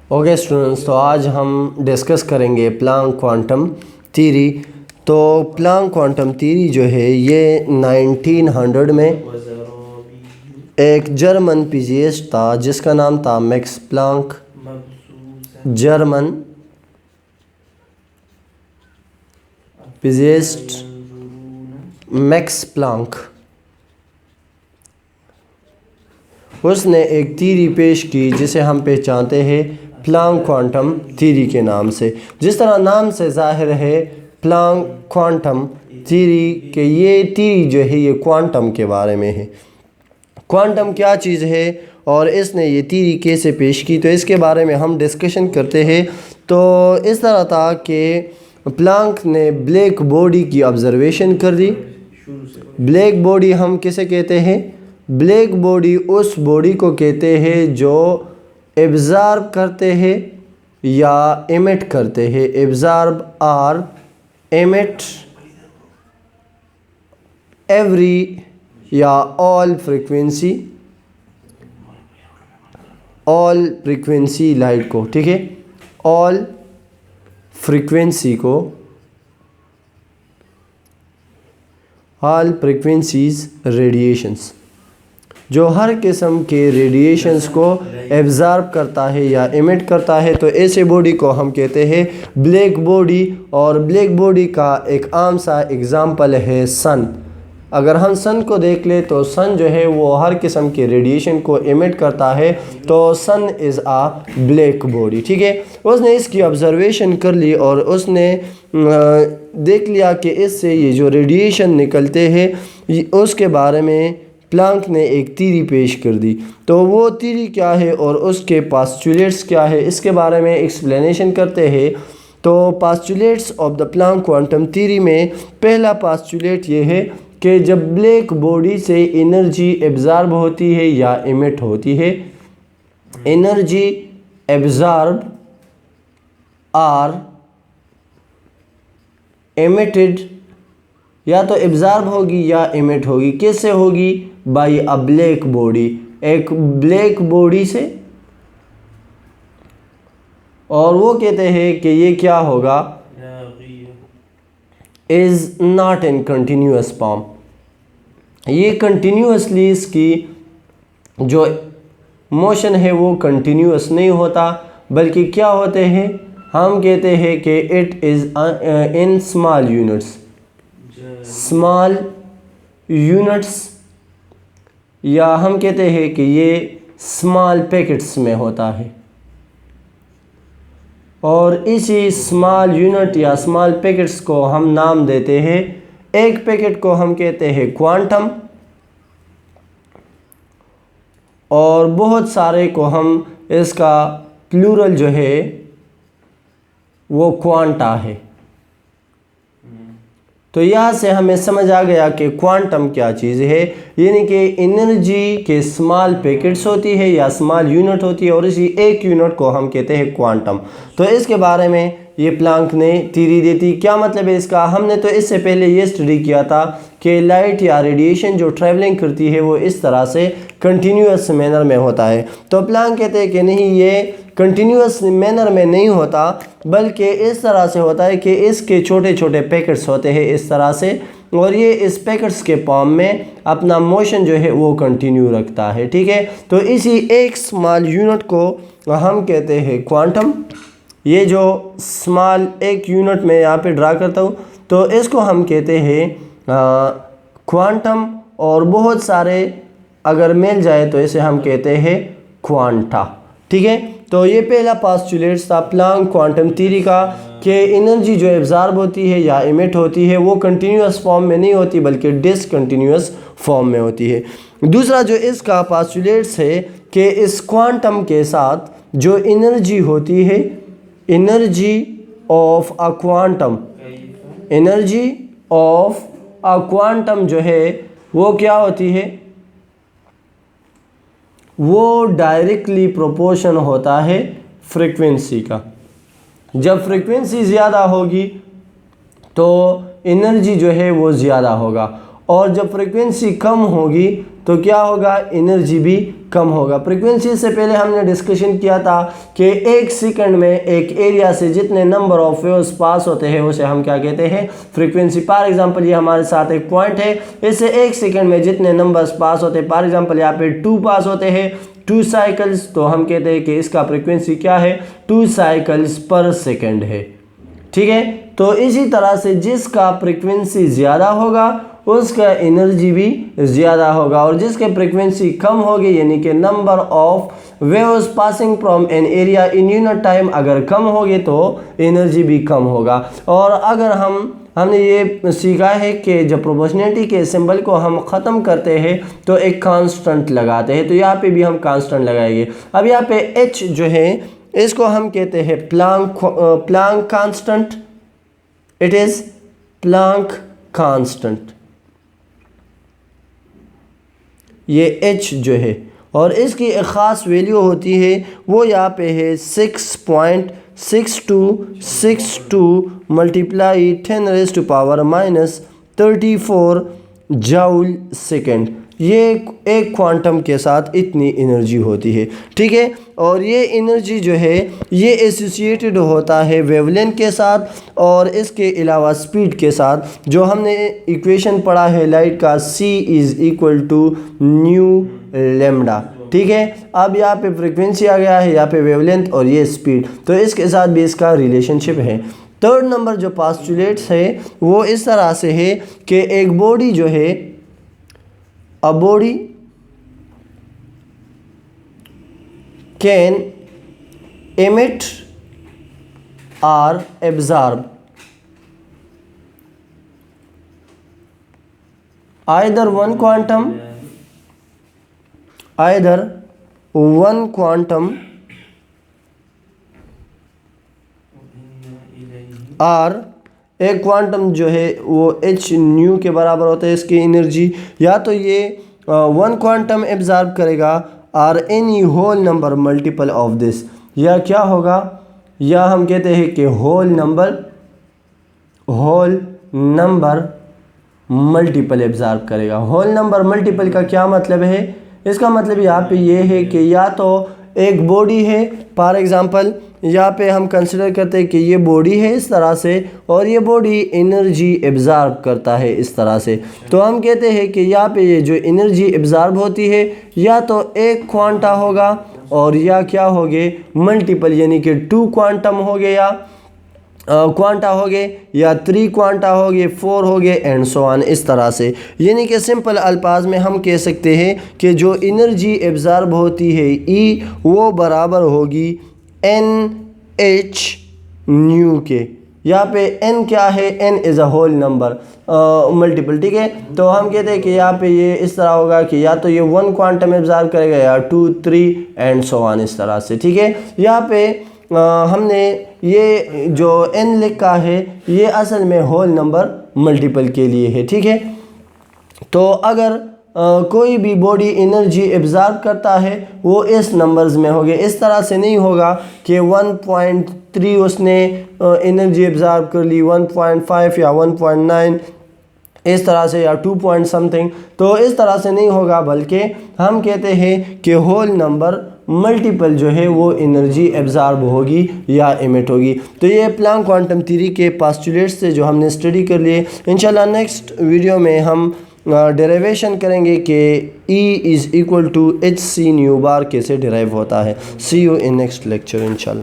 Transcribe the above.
Okay students, तो आज हम डिस्कस करेंगे प्लांक क्वांटम थ्योरी। तो प्लांक क्वांटम थ्योरी जो है ये 1900 में एक जर्मन फिजिसिस्ट था जिसका नाम था max Planck. German physicist max Planck, उसने एक थ्योरी पेश की जिसे हम पहचानते हैं प्लांक क्वांटम थ्योरी के नाम से। जिस तरह नाम से जाहिर है प्लांक क्वांटम थ्योरी के ये थ्योरी जो है ये क्वांटम के बारे में है। क्वांटम क्या चीज़ है और इसने ये थ्योरी कैसे पेश की, तो इसके बारे में हम डिस्कशन करते हैं। तो इस तरह था कि प्लांक ने ब्लैक बॉडी की ऑब्जर्वेशन कर दी। ब्लैक बॉडी हम किसे कहते हैं? ब्लैक बॉडी उस बॉडी को कहते हैं जो एब्जॉर्ब करते हैं या एमिट करते हैं। एब्जॉर्ब और एमिट एवरी या ऑल फ्रीक्वेंसी लाइट को, ठीक है, ऑल फ्रीक्वेंसी को, ऑल फ्रीक्वेंसीज रेडिएशंस, जो हर किस्म के रेडिएशंस को एब्जॉर्ब करता है या एमिट करता है। तो ऐसे बॉडी को हम कहते हैं ब्लैक बॉडी। और ब्लैक बॉडी का एक आम सा एग्जांपल है सन। अगर हम सन को देख ले तो सन जो है वो हर किस्म के रेडिएशन को एमिट करता है, तो सन इज़ आ ब्लैक बॉडी, ठीक है। उसने इसकी ऑब्जर्वेशन कर ली और उसने देख लिया कि इससे ये जो रेडिएशन निकलते हैं उसके बारे में प्लांक ने एक थ्योरी पेश कर दी। तो वो थ्योरी क्या है और उसके पोस्टुलेट्स क्या है, इसके बारे में एक्सप्लेनेशन करते हैं। तो postulates of the Planck quantum theory में पहला पोस्टुलेट ये है कि जब ब्लैक बॉडी से एनर्जी एब्जॉर्ब होती है या एमिट होती है, एनर्जी एब्जॉर्ब और एमिटेड, या तो एब्जॉर्ब होगी या एमिट होगी। किससे होगी? बाय अ ब्लैक बॉडी, एक ब्लैक बॉडी से। और वो कहते हैं कि ये क्या होगा, is not in continuous form. ये कंटिन्यूसली इसकी जो मोशन है वो कंटिन्यूस नहीं होता, बल्कि क्या होते हैं, हम कहते हैं कि it is in small units, या हम कहते हैं कि ये स्मॉल पैकेट्स में होता है। और इसी स्मॉल यूनिट या स्मॉल पैकेट्स को हम नाम देते हैं, एक पैकेट को हम कहते हैं क्वांटम और बहुत सारे को हम, इसका प्लूरल जो है वो क्वांटा है। तो यहाँ से हमें समझ आ गया कि क्वांटम क्या चीज़ है, यानी कि एनर्जी के स्मॉल पैकेट्स होती है या स्मॉल यूनिट होती है और इसी एक यूनिट को हम कहते हैं क्वांटम। तो इसके बारे में ये प्लांक ने थ्योरी दी थी। क्या मतलब है इसका? हमने तो इससे पहले ये स्टडी किया था कि लाइट या रेडिएशन जो ट्रैवलिंग करती है वो इस तरह से कंटिन्यूस मैनर में होता है। तो प्लांक कहते हैं कि नहीं, ये कंटिन्यूस मैनर में नहीं होता, बल्कि इस तरह से होता है कि इसके छोटे छोटे पैकेट्स होते हैं इस तरह से, और ये इस पैकेट्स के फॉर्म में अपना मोशन जो है वो कंटिन्यू रखता है, ठीक है। तो इसी एक स्मॉल यूनिट को हम कहते हैं क्वांटम। ये जो स्मॉल एक यूनिट में यहाँ पे ड्रा करता हूँ, तो इसको हम कहते हैं क्वांटम। और बहुत सारे अगर मिल जाए तो इसे हम कहते हैं क्वांटा, ठीक है। तो ये पहला पोस्टुलेट था प्लांक क्वांटम थ्योरी का कि एनर्जी जो एब्जॉर्ब होती है या एमिट होती है वो कंटिन्यूस फॉर्म में नहीं होती, बल्कि डिसकंटिन्यूस फॉर्म में होती है। दूसरा जो इसका पोस्टुलेट्स है कि इस क्वांटम के साथ जो एनर्जी होती है, energy of a quantum, energy of a quantum जो है वो क्या होती है, वो डायरेक्टली प्रोपोर्शन होता है फ्रीक्वेंसी का। जब फ्रीक्वेंसी ज़्यादा होगी तो एनर्जी जो है वो ज़्यादा होगा, और जब फ्रीक्वेंसी कम होगी तो क्या होगा, एनर्जी भी कम होगा। फ्रीक्वेंसी से पहले हमने डिस्कशन किया था कि एक सेकंड में एक एरिया से जितने नंबर ऑफ वेव्स पास होते हैं उसे हम क्या कहते हैं, फ्रीक्वेंसी। फॉर एग्जांपल ये हमारे साथ एक पॉइंट है, इससे एक सेकंड में जितने नंबर्स पास होते हैं, फॉर एग्जांपल यहाँ पे 2 पास होते हैं, 2 साइकिल्स, तो हम कहते हैं कि इसका फ्रीक्वेंसी क्या है, 2 साइकिल्स पर सेकेंड है। ठीक है, तो इसी तरह से जिसका फ्रीक्वेंसी ज़्यादा होगा उसका एनर्जी भी ज़्यादा होगा, और जिसके फ्रीक्वेंसी कम होगी यानी कि number of waves passing from an area in unit time अगर कम होगी तो एनर्जी भी कम होगा। और अगर हमने ये सीखा है कि जब प्रोपोर्शनलिटी के सिंबल को हम ख़त्म करते हैं तो एक कांस्टेंट लगाते हैं, तो यहाँ पे भी हम कांस्टेंट लगाएंगे। अब यहाँ पे एच जो है इसको हम कहते हैं Planck constant, it is Planck constant, ये एच जो है, और इसकी एक ख़ास वैल्यू होती है, वो यहाँ पे है 6.6262 मल्टीप्लाई 10⁻⁻34 जूल सेकेंड। ये एक क्वांटम के साथ इतनी एनर्जी होती है। ठीक है, और ये एनर्जी जो है ये एसोसिएटेड होता है वेवलेंथ के साथ और इसके अलावा स्पीड के साथ। जो हमने इक्वेशन पढ़ा है लाइट का, C = न्यू लैम्डा। ठीक है, अब यहाँ पे फ्रीक्वेंसी आ गया है, यहाँ पे वेवलेंथ और ये स्पीड, तो इसके साथ भी इसका रिलेशनशिप है। थर्ड नंबर जो पोस्टुलेट्स है वो इस तरह से है कि एक बॉडी जो है, a body can emit or absorb either one quantum और एक क्वांटम जो है वो h न्यू के बराबर होता है इसकी एनर्जी, या तो ये 1 क्वांटम एब्जॉर्ब करेगा और any whole number multiple of this, या क्या होगा, या हम कहते हैं कि होल नंबर मल्टीपल एब्जॉर्ब करेगा। होल नंबर मल्टीपल का क्या मतलब है, इसका मतलब यहाँ पे ये है कि या तो एक बॉडी है, फॉर एग्जांपल यहाँ पे हम कंसिडर करते हैं कि ये बॉडी है इस तरह से, और ये बॉडी एनर्जी एब्जॉर्ब करता है इस तरह से, तो हम कहते हैं कि यहाँ पे ये जो एनर्जी एब्जॉर्ब होती है या तो एक क्वांटा होगा और या क्या हो गए, मल्टीपल, यानी कि 2 क्वांटम हो गए या क्वांटा हो गए, या 3 क्वांटा हो गए, 4 हो गए, एंड सो ऑन, इस तरह से। यानी कि सिंपल अल्फाज में हम कह सकते हैं कि जो एनर्जी एब्जॉर्ब होती है E वो बराबर होगी NH न्यू के। यहाँ पे n क्या है, n is a whole number multiple. ठीक है, तो हम कहते हैं कि यहाँ पे ये इस तरह होगा कि या तो ये 1 क्वांटम एब्जॉर्ब करेगा या 2, 3 एंड सो ऑन, इस तरह से। ठीक है, यहाँ पे हमने ये जो n लिखा है ये असल में होल नंबर मल्टीपल के लिए है। ठीक है, तो अगर कोई भी बॉडी एनर्जी एब्जॉर्ब करता है वो इस नंबर्स में होगा, इस तरह से नहीं होगा कि 1.3 उसने एनर्जी एब्जॉर्ब कर ली, 1.5 या 1.9 इस तरह से, या 2 पॉइंट समथिंग, तो इस तरह से नहीं होगा, बल्कि हम कहते हैं कि होल नंबर मल्टीपल जो है वो एनर्जी एब्जॉर्ब होगी या इमिट होगी। तो ये प्लांक क्वांटम थ्योरी के पोस्टुलेट्स से जो हमने स्टडी कर लिए। इंशाल्लाह नेक्स्ट वीडियो में हम डेरिवेशन करेंगे कि E = hc न्यू बार कैसे डिराइव होता है। सी यू इन नेक्स्ट लेक्चर इंशाल्लाह।